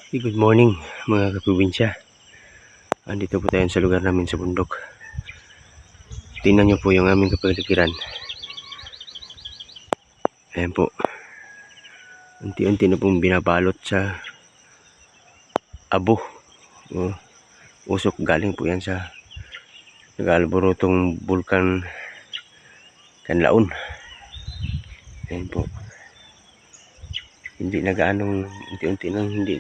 Good morning mga kaprobinsya. Andito po tayo sa lugar namin sa bundok. Tingnan nyo po yung aming kapaligiran. Ayan po. Unti-unti na pong binabalot sa abo. Usok galing po yan sa nag-alborotong bulkan Kanlaon. Ayan po. Hindi na gaanong unti-unti nang hindi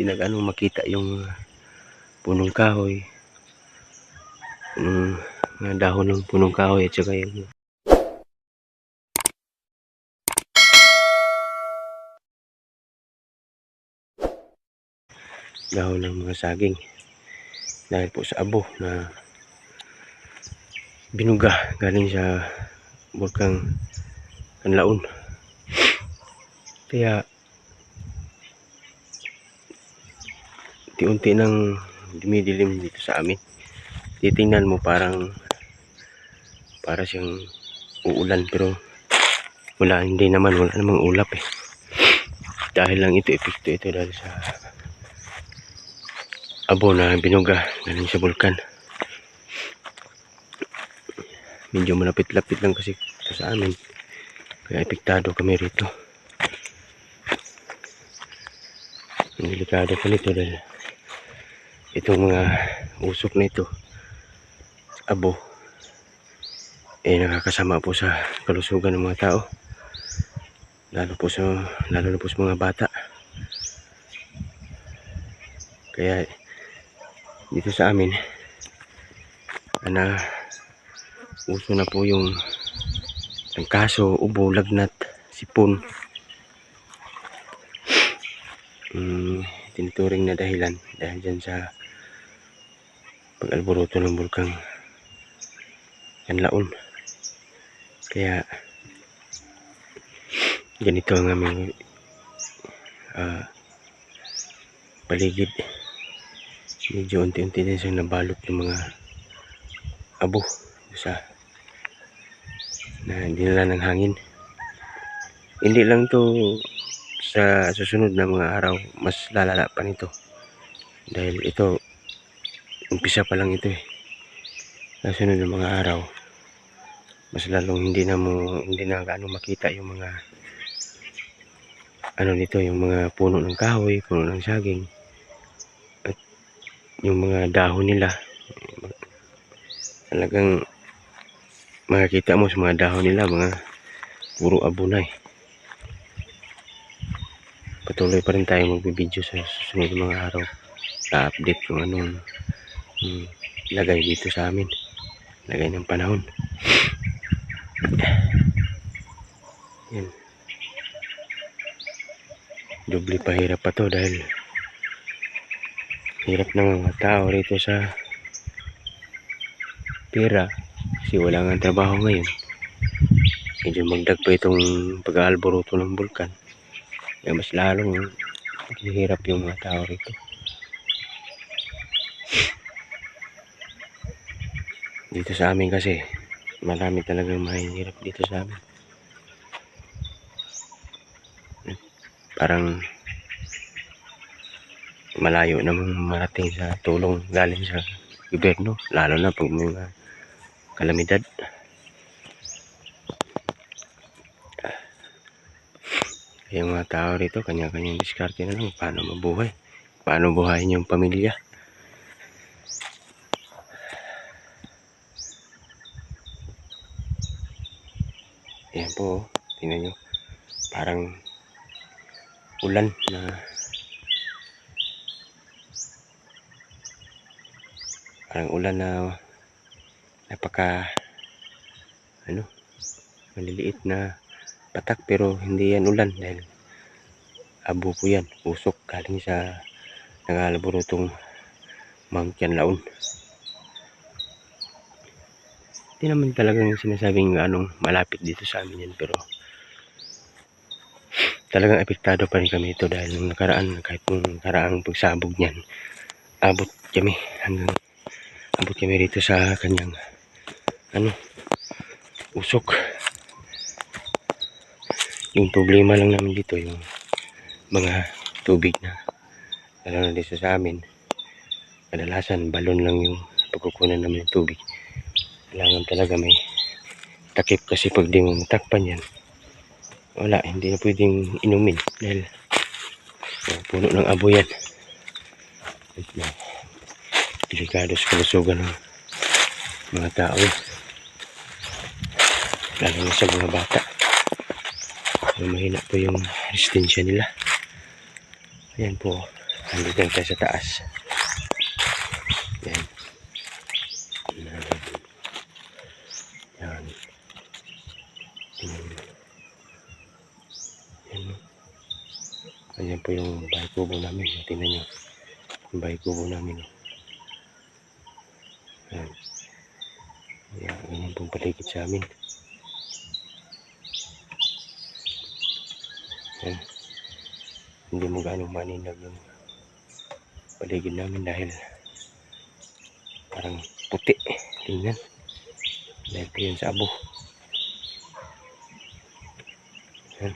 na gaanong makita yung punong kahoy. Mga dahon ng punong kahoy at saka yung dahon ng mga saging dahil po sa abo na binuga galing sa bulkang Kanlaon. Kaya unti-unti nang dumidilim dito sa amin. Titingnan mo para siyang uulan, pero wala namang ulap eh. Dahil lang epekto ito dahil sa abo na binuga galing sa bulkan. Medyo malapit-lapit lang kasi ito sa amin, kaya epektado kami rito. Ang delikado pa nito dahil itong mga usok na ito sa abo nakakasama po sa kalusugan ng mga tao, lalo na po sa mga bata. Kaya dito sa amin uso na po yung kaso, ubo, lagnat, sipon. Tinuturing na dahilan dahil dyan sa pag-alboroto ng bulkang Kanlaon. Kaya ganito ang aming paligid. Medyo unti-unti din siyang nabalot ng mga abo na dinala ng hangin. Hindi lang to, sa susunod na mga araw mas lalala pa nito dahil ito umpisa pa lang ito eh. Sa sunod na mga araw mas lalong hindi na gaano makita yung mga yung mga puno ng kahoy, puno ng saging, at yung mga dahon nila. Talagang makikita mo sa mga dahon nila, mga puro abo na eh. Patuloy pa rin tayo magbibideo sa susunod ng mga araw, na-update kung anong lagay dito sa amin, lagay ng panahon. Yan. Doble pahirap pa to dahil hirap ng mga tao rito sa pera kasi wala nga trabaho ngayon. Medyo magdag pa itong pag-aalboroto ng bulkan, kaya mas lalong hirap yung mga tao rito. Dito sa amin kasi marami talagang mahihirap dito sa amin. Parang malayo namang marating sa tulong galing sa gobyerno, lalo na pag may mga kalamidad. Yung mga tao rito kanya-kanyang diskarte na lang paano mabuhay, paano buhayin yung pamilya. Ayan po, tingnan nyo, parang ulan na napaka maliliit na patak, pero hindi yan ulan dahil abo po yan, usok galing sa nag-aalborotong Mount Kanlaon. Hindi naman talagang sinasabing malapit dito sa amin yan, pero talagang epektado pa rin kami ito dahil nung nakaraan, kahit nung nakaraang pagsabog niyan, abot kami rito sa kanyang usok. Yung problema lang namin dito yung mga tubig na lalo na dito sa amin, kadalasan balon lang yung pagkukunan namin ng tubig. Kailangan talaga may takip, kasi pag di mo matakpan yan, wala, hindi na pwedeng inumin dahil puno ng abo yan. Delikado sa kalusugan ng mga tao, lalo na sa mga bata. So, mahina po yung resistensya nila. Ayan po, nandito tayo sa taas. Ayan. Ayan. Ayan. Ayan po yung bahay kubo namin. Tingnan nyo, yung bahay kubo namin. Ayan. Ayan, ganyan pong paligid sa amin. Ayan. Hindi mo gaano maninag yung paligid namin dahil parang puti. Tingnan. Dahil po yun sa abo. Ayan.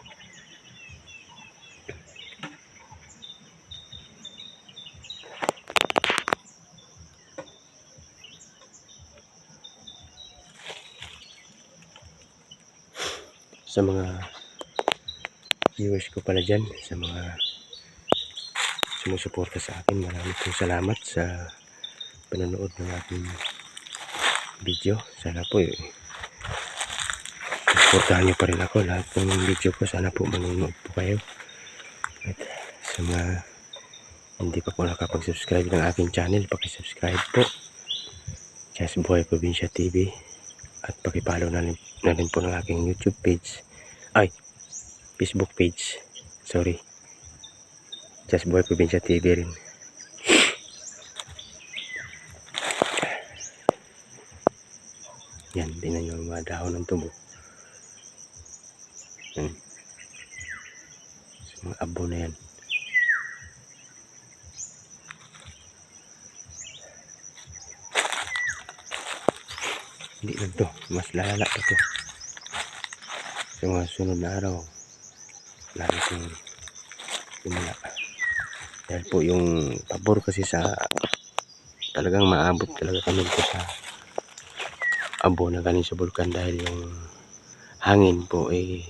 Sa mga viewers ko pala dyan, sa mga sumusuporta sa akin, maraming pong salamat sa panonood ng aking video. Sana po suportahan nyo pa rin ako. Lahat ng video ko, sana po manonood po kayo. At sa mga hindi pa po nakapag-subscribe ng aking channel, pakisubscribe po, Just Buhay Probinsya TV, at pakipollow na rin po ng aking YouTube page, ay Facebook page, sorry, Just Buhay Probinsya TV rin. Yan, tingnan nyo yung mga dahon ng tubo. Yan. So, mga abo na yan. Hindi lang to, mas lalala pa to. Sa mga sunod na araw, lalo itong lumala. Dahil po yung pabor kasi sa, talagang maabot talaga kami dito sa abo na galing sa bulkan, dahil yung hangin po ay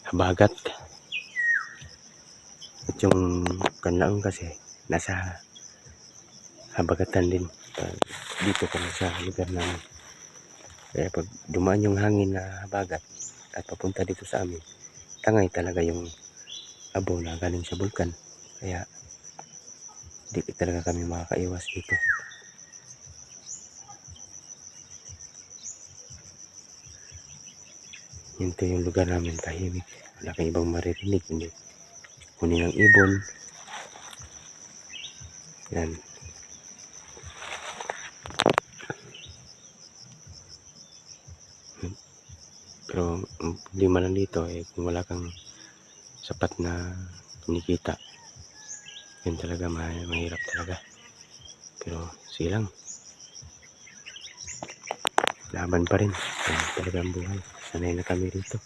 habagat. At yung kanlaon kasi nasa habagatan din dito kami sa lugar namin. Kaya pag dumaan yung hangin na habagat at papunta dito sa amin, tangay talaga yung abo na galing sa bulkan. Kaya di talaga kami makakaiwas dito. Yun to yung lugar namin, tahimik. Wala kang ibang maririnig, hindi huni ng ibon. Yan. Pero ang problema lang dito kung wala kang sapat na kinikita, yun talaga mahirap talaga. Pero sige lang, laban pa rin. Yan talaga ang buhay. Sanay na kami rito.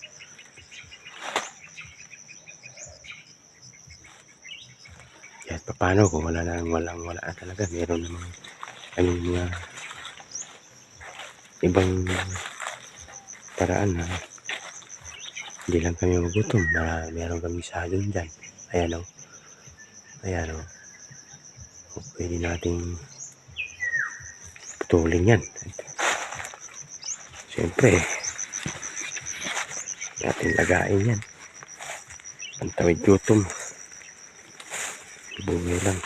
Kahit paano, kung wala na talaga, meron namang kaming mga ibang paraan na hindi lang kami magutom. Meron kami salon dyan. Ayan o. Ayan o. Pwede nating putulin yan. Siyempre, natin lagain yan. Pantawid gutom. Buhay lang.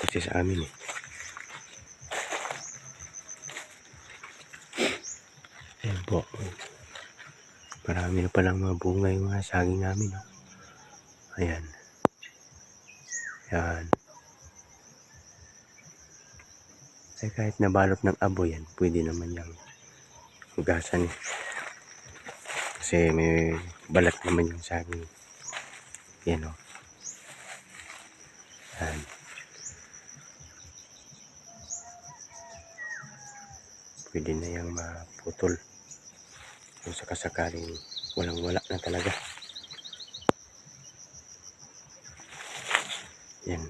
Kasi sa amin ayan po, marami na palang mga bunga yung mga saging namin. Ayan. Ayan. Kahit nabalot ng abo yan, pwede naman yung hugasan. Kasi may balat naman yung saging. Yan o. Ayan. Pwede na yung maputol. Kung sakasakaling walang wala na talaga. Yan.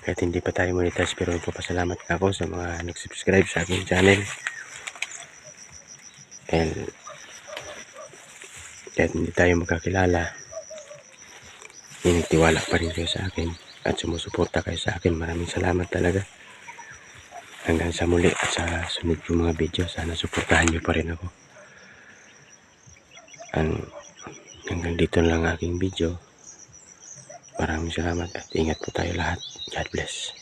Kahit hindi pa tayo monetize, pero nagpapasalamat ako sa mga nag-subscribe sa aking channel. And kahit hindi tayo magkakilala, nagtiwala pa rin kayo sa akin at sumusuporta kayo sa akin. Maraming salamat talaga. Hanggang sa muli at sa sunod yung mga video, sana suportahan nyo pa rin ako. Hanggang dito lang aking video. Maraming salamat at ingat po tayo lahat. God bless.